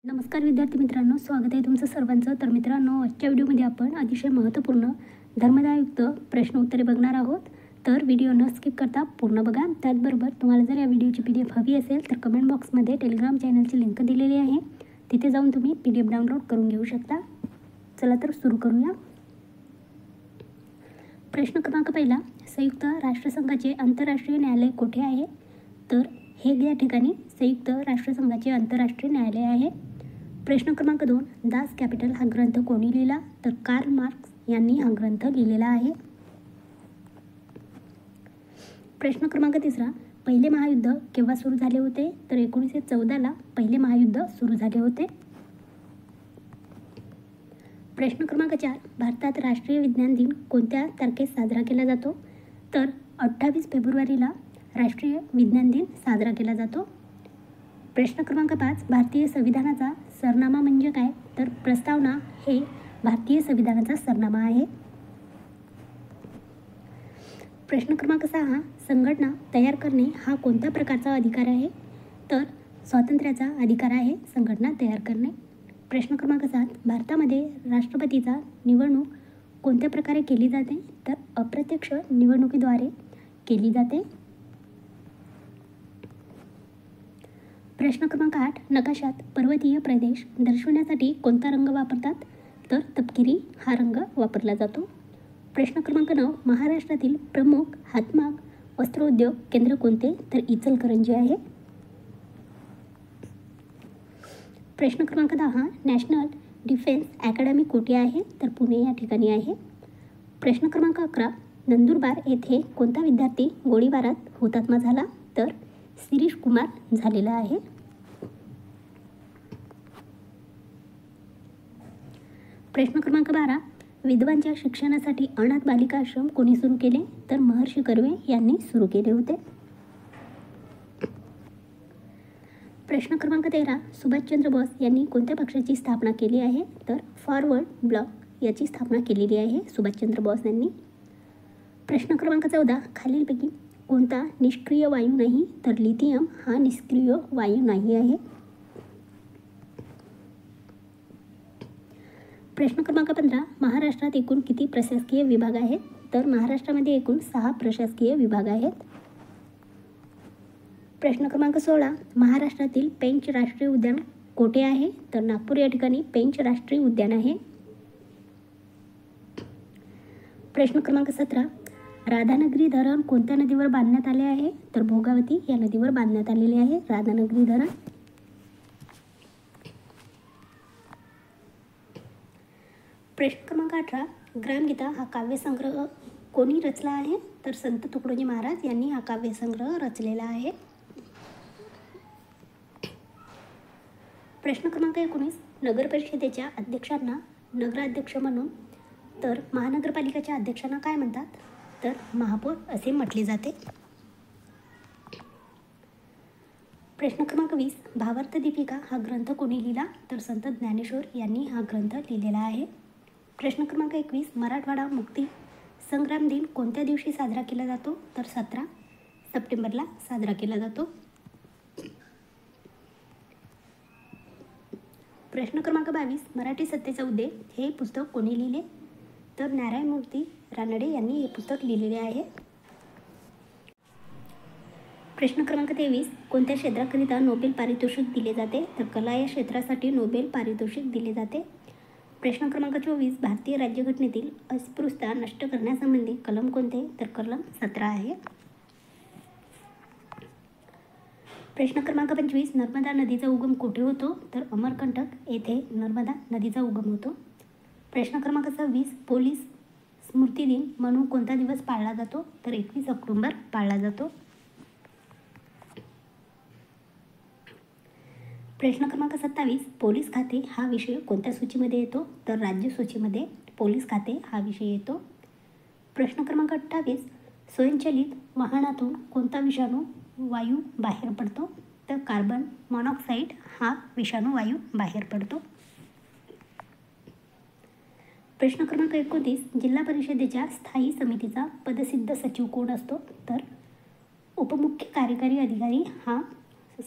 नमस्कार विद्यार्थी मित्रांनो, स्वागत आहे तुमचं सर्वांचं. तर मित्रांनो, आजच्या व्हिडिओमध्ये आपण अतिशय महत्त्वपूर्ण धर्मदायुक्त प्रश्न उत्तरे बघणार आहोत. तर व्हिडिओ न स्किप करता पूर्ण बघा. त्याचबरोबर तुम्हाला जर या व्हिडिओची PDF हवी असेल तर कमेंट बॉक्समध्ये टेलिग्राम चॅनलची लिंक दिलेली आहे, तिथे जाऊन तुम्ही PDF डाउनलोड करून घेऊ शकता. चला तर सुरू करूया. प्रश्न क्रमांक पहिला, संयुक्त राष्ट्रसंघाचे आंतरराष्ट्रीय न्यायालय कुठे आहे? तर हेग या ठिकाणी संयुक्त राष्ट्रसंघाचे आंतरराष्ट्रीय न्यायालय आहे. प्रश्न क्रमांक 2, दास कॅपिटल हा ग्रंथ कोणी लिहिला? तर कार्ल मार्क्स यांनी हा ग्रंथ लिहिलेला आहे. प्रश्न क्रमांक 3, पहिले महायुद्ध केव्हा सुरू झाले होते? तर 1914ला पहिले महायुद्ध सुरू झाले होते. प्रश्न क्रमांक 4, भारतात राष्ट्रीय विज्ञान दिन कोणत्या तारखेस साजरा केला जातो? तर 28 फेब्रुवारीला राष्ट्रीय विज्ञान दिन साजरा केला जातो. प्रश्न क्रमांक 5, भारतीय संविधानाचा सरनामा म्हणजे काय? तर प्रस्तावना हे भारतीय संविधानाचा सरनामा आहे. प्रश्न क्रमांक 6, संघटना तयार करणे हा कोणत्या प्रकारचा अधिकार आहे? तर स्वातंत्र्याचा अधिकार आहे संघटना तयार करणे. प्रश्न क्रमांक 7, भारतामध्ये राष्ट्रपतीचा निवडणूक कोणत्या प्रकारे केली जाते? तर अप्रत्यक्ष निवडणुकीद्वारे केली जाते. प्रश्न क्रमांक 8, नकाशात पर्वतीय प्रदेश दर्शवण्यासाठी कोणता रंग वापरतात? तर तपकिरी हा रंग वापरला जातो. प्रश्न क्रमांक 9, महाराष्ट्रातील प्रमुख हातमाग वस्त्रोद्योग केंद्र कोणते? तर इचलकरंजी आहे. प्रश्न क्रमांक 10, नॅशनल डिफेन्स अकॅडमी कुठे आहे? तर पुणे या ठिकाणी आहे. प्रश्न क्रमांक 11, नंदुरबार येथे कोणता विद्यार्थी गोळीबारात हुतात्मा झाला? तर शिरीष कुमार झालेला आहे. प्रश्न क्रमांक 12, विधवांच्या शिक्षणासाठी अनाथ बालिका आश्रम कोणी सुरू केले? तर महर्षी कर्वे यांनी सुरू केले होते. प्रश्न क्रमांक 13, सुभाषचंद्र बोस यांनी कोणत्या पक्षाची स्थापना केली आहे? तर फॉरवर्ड ब्लॉक याची स्थापना केलेली आहे सुभाषचंद्र बोस यांनी. प्रश्न क्रमांक 14, खालीलपैकी कोणता निष्क्रिय वायू नाही? तर लिथियम हा निष्क्रिय वायू नाही आहे. प्रश्न क्रमांक 15, महाराष्ट्रात एकूण किती प्रशासकीय विभाग आहेत? तर महाराष्ट्रामध्ये एकूण 6 प्रशासकीय विभाग आहेत. प्रश्न क्रमांक 16, महाराष्ट्रातील पेंच राष्ट्रीय उद्यान कोठे आहे? तर नागपूर या ठिकाणी पेंच राष्ट्रीय उद्यान आहे. प्रश्न क्रमांक 17, राधानगरी धरण कोणत्या नदीवर बांधण्यात आले आहे? तर भोगावती या नदीवर बांधण्यात आलेले आहे राधानगरी धरण. प्रश्न क्रमांक 18, ग्रामगीता हा काव्यसंग्रह कोणी रचला आहे? तर संत तुकडोजी महाराज यांनी हा काव्यसंग्रह रचलेला आहे. प्रश्न क्रमांक 19, नगर परिषदेच्या अध्यक्षांना नगराध्यक्ष म्हणून तर महानगरपालिकेच्या अध्यक्षांना काय म्हणतात? तर महापौर असे म्हटले जाते. प्रश्न क्रमांक 20, भावार्थ दीपिका हा ग्रंथ कोणी लिहिला? तर संत ज्ञानेश्वर यांनी हा ग्रंथ लिहिलेला आहे. प्रश्न क्रमांक 21, मराठवाडा मुक्ती संग्राम दिन कोणत्या दिवशी साजरा केला जातो? तर 17 सप्टेंबरला साजरा केला जातो. प्रश्न क्रमांक 22, मराठी सत्तेचा उदय हे पुस्तक कोणी लिहिले? तर नारायणमूर्ती रानडे यांनी हे पुस्तक लिहिलेले आहे. प्रश्न क्रमांक 23, कोणत्या क्षेत्राकरिता नोबेल पारितोषिक दिले जाते? तर कला या क्षेत्रासाठी नोबेल पारितोषिक दिले जाते. प्रश्न क्रमांक 24, भारतीय राज्यघटनेतील अस्पृश्यता नष्ट करण्यासंबंधी कलम कोणते? तर कलम 17 आहे. प्रश्न क्रमांक 25, नर्मदा नदीचा उगम कुठे होतो? तर अमरकंटक येथे नर्मदा नदीचा उगम होतो. प्रश्न क्रमांक 26, पोलीस स्मृती दिन म्हणून कोणता दिवस पाळला जातो? तर 21 ऑक्टोबर पाळला जातो. प्रश्न क्रमांक 27, पोलीस खाते हा विषय कोणत्या सूचीमध्ये येतो? तर राज्य सूचीमध्ये पोलीस खाते हा विषय येतो. प्रश्न क्रमांक 28, स्वयंचलित वाहनातून कोणता विषाणू वायू बाहेर पडतो? तर कार्बन मोनॉक्साईड हा विषाणू वायू बाहेर पडतो. प्रश्न क्रमांक 29, जिल्हा परिषदेच्या स्थायी समितीचा पदसिद्ध सचिव कोण असतो? तर उपमुख्य कार्यकारी अधिकारी हा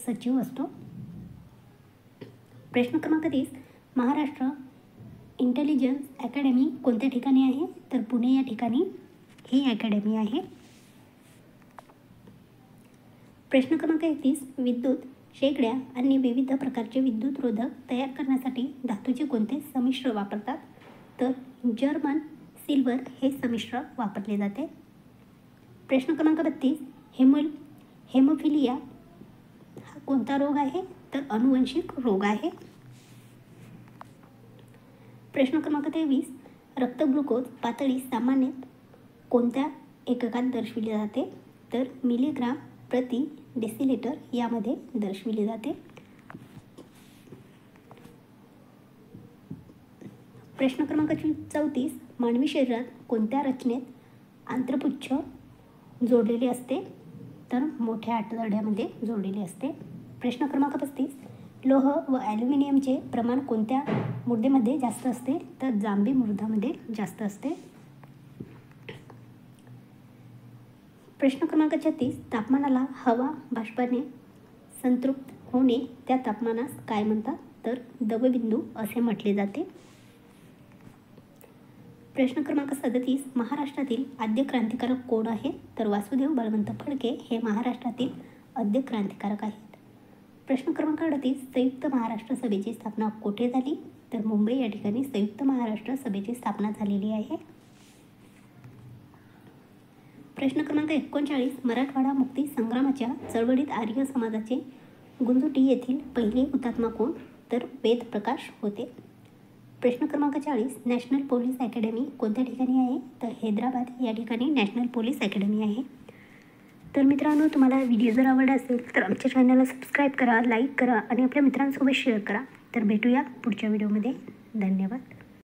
सचिव असतो. प्रश्न क्रमांक 30, महाराष्ट्र इंटेलिजन्स अकॅडमी कोणत्या ठिकाणी आहे? तर पुणे या ठिकाणी ही अकॅडमी आहे. प्रश्न क्रमांक 31, विद्युत शेगड्या आणि विविध प्रकारचे विद्युतरोधक तयार करण्यासाठी धातूचे कोणते संमिश्र वापरतात? तर जर्मन सिल्वर हे संमिश्र वापरले जाते. प्रश्न क्रमांक 32, हेमोफिलिया हा कोणता रोग आहे? तर अनुवंशिक रोग आहे. प्रश्न क्रमांक 23, रक्त ग्लुकोज पातळी सामान्यत कोणत्या एककात दर्शविली जाते? तर मिलीग्राम प्रति डेसिलिटर यामध्ये दर्शविली जाते. प्रश्न क्रमांक 34, मानवी शरीरात कोणत्या रचनेत आंत्रपुच्छ जोडलेले असते? तर मोठ्या आतड्यामध्ये जोडलेले असते. प्रश्न क्रमांक 35, लोह व ॲल्युमिनियमचे प्रमाण कोणत्या मृदेमध्ये जास्त असते? तर जांभी मृदामध्ये जास्त असते. प्रश्न क्रमांक 36, तापमानाला हवा बाष्पाने संतृप्त होणे त्या तापमानास काय म्हणतात? तर दवबिंदू असे म्हटले जाते. प्रश्न क्रमांक 37, महाराष्ट्रातील आद्य क्रांतिकारक कोण आहे? तर वासुदेव बळवंत फडके हे महाराष्ट्रातील आद्य क्रांतिकारक आहेत. प्रश्न क्रमांक 38, संयुक्त महाराष्ट्र सभेची स्थापना कोठे झाली? तर मुंबई या ठिकाणी संयुक्त महाराष्ट्र सभेची स्थापना झालेली आहे. प्रश्न क्रमांक 39, मराठवाडा मुक्ती संग्रामाच्या चळवळीत आर्य समाजाचे गुंजोटी येथील पहिले हुतात्मा कोण? तर वेद प्रकाश होते. प्रश्न क्रमांक 40, नॅशनल पोलीस अकॅडमी कोणत्या ठिकाणी आहे? तर हैदराबाद या ठिकाणी नॅशनल पोलीस अकॅडमी आहे. तर मित्रांनो, तुम्हाला व्हिडिओ जर आवडला असेल तर आमच्या चॅनलला सबस्क्राईब करा, लाईक करा आणि आपल्या मित्रांसोबत शेअर करा. तर भेटूया पुढच्या व्हिडिओमध्ये. धन्यवाद.